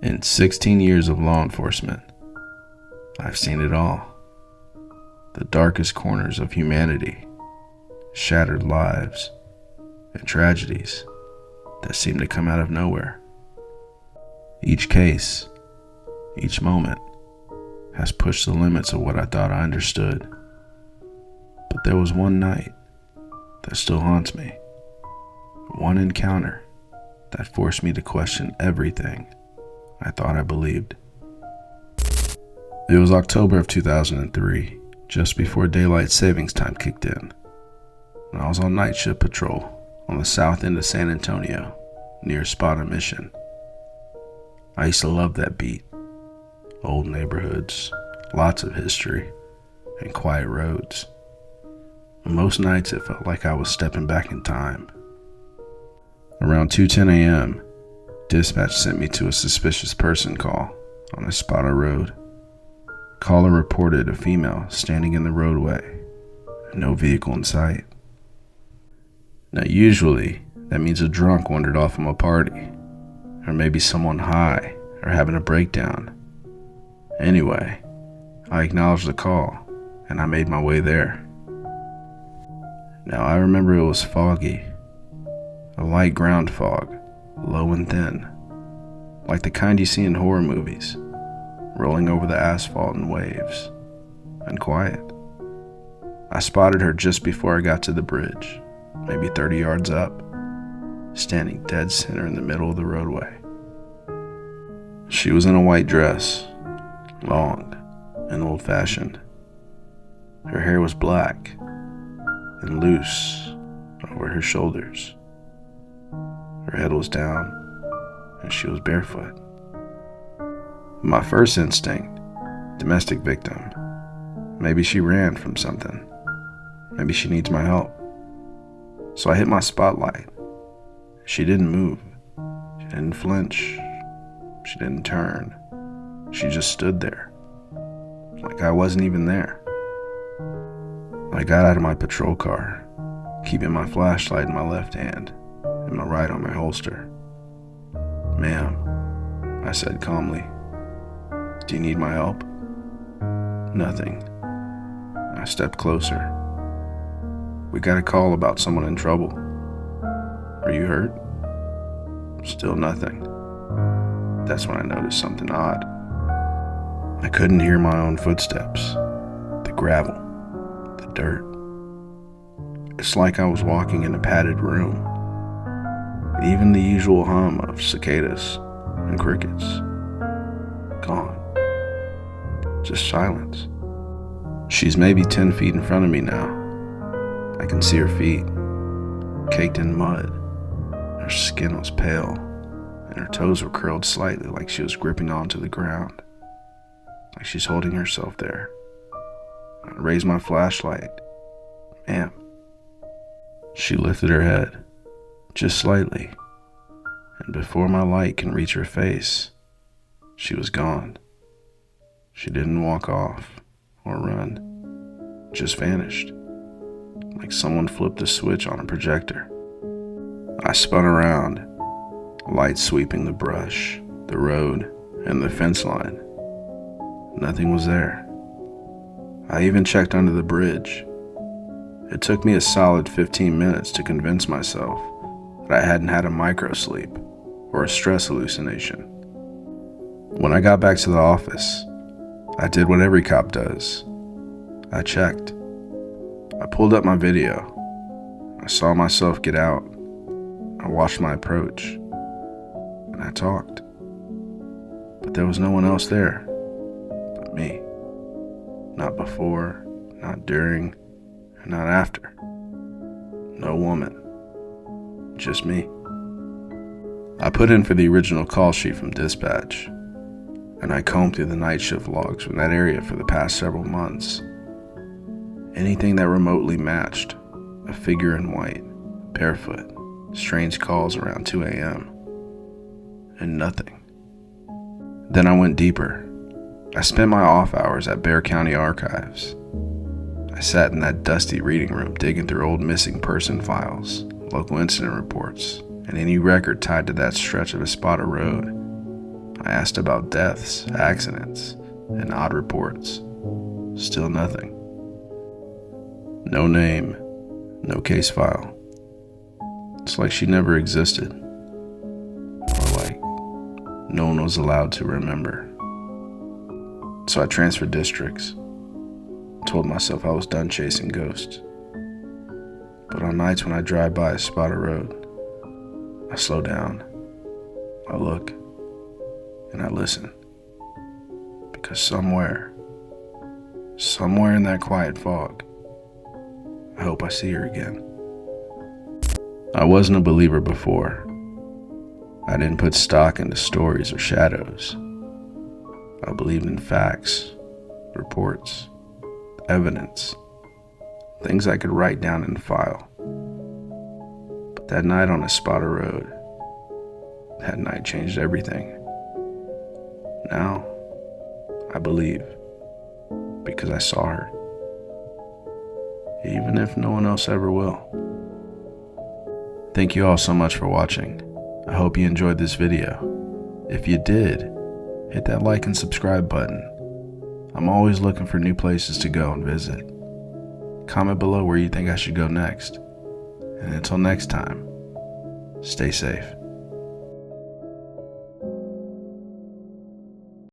In 16 years of law enforcement, I've seen it all. The darkest corners of humanity, shattered lives, and tragedies that seem to come out of nowhere. Each case, each moment, has pushed the limits of what I thought I understood. But there was one night that still haunts me. One encounter that forced me to question everything I thought I believed. It was October of 2003, just before daylight savings time kicked in. And I was on night shift patrol on the south end of San Antonio, near Spada Mission. I used to love that beat. Old neighborhoods, lots of history, and quiet roads. Most nights it felt like I was stepping back in time. Around 2:10 a.m., dispatch sent me to a suspicious person call on a Spada road. Caller reported a female standing in the roadway, no vehicle in sight. Now usually, that means a drunk wandered off from a party, or maybe someone high or having a breakdown. Anyway, I acknowledged the call, and I made my way there. Now I remember it was foggy, a light ground fog, low and thin, like the kind you see in horror movies, rolling over the asphalt in waves, and quiet. I spotted her just before I got to the bridge, maybe 30 yards up, standing dead center in the middle of the roadway. She was in a white dress, long and old-fashioned. Her hair was black and loose over her shoulders. Her head was down, and she was barefoot. My first instinct, domestic victim. Maybe she ran from something. Maybe she needs my help. So I hit my spotlight. She didn't move. She didn't flinch. She didn't turn. She just stood there, like I wasn't even there. I got out of my patrol car, keeping my flashlight in my left hand and my right on my holster. "Ma'am," I said calmly, "do you need my help?" Nothing. I stepped closer. "We got a call about someone in trouble. Are you hurt?" Still nothing. That's when I noticed something odd. I couldn't hear my own footsteps, the gravel, the dirt. It's like I was walking in a padded room. Even the usual hum of cicadas and crickets. Gone. Just silence. She's maybe 10 feet in front of me now. I can see her feet, caked in mud. Her skin was pale, and her toes were curled slightly like she was gripping onto the ground, like she's holding herself there. I raised my flashlight. "Ma'am." She lifted her head, just slightly, and before my light can reach her face, she was gone. She didn't walk off or run, just vanished, like someone flipped a switch on a projector. I spun around, light sweeping the brush, the road, and the fence line. Nothing was there. I even checked under the bridge. It took me a solid 15 minutes to convince myself that I hadn't had a microsleep or a stress hallucination. When I got back to the office, I did what every cop does. I checked. I pulled up my video. I saw myself get out. I watched my approach. And I talked. But there was no one else there but me. Not before, not during, and not after. No woman. Just me. I put in for the original call sheet from dispatch, and I combed through the night shift logs from that area for the past several months. Anything that remotely matched a figure in white, barefoot, strange calls around 2 a.m. and nothing. Then I went deeper. I spent my off hours at Bexar County Archives. I sat in that dusty reading room digging through old missing person files, local incident reports, and any record tied to that stretch of Espada Road. I asked about deaths, accidents, and odd reports. Still nothing. No name, no case file. It's like she never existed. Or like no one was allowed to remember. So I transferred districts. Told myself I was done chasing ghosts. But on nights when I drive by a spot of road, I slow down, I look, and I listen. Because somewhere in that quiet fog, I hope I see her again. I wasn't a believer before. I didn't put stock into stories or shadows. I believed in facts, reports, evidence, things I could write down in a file. But that night on a spot of road, that night changed everything. Now, I believe because I saw her, even if no one else ever will. Thank you all so much for watching. I hope you enjoyed this video. If you did, hit that like and subscribe button. I'm always looking for new places to go and visit. Comment below where you think I should go next. And until next time, stay safe.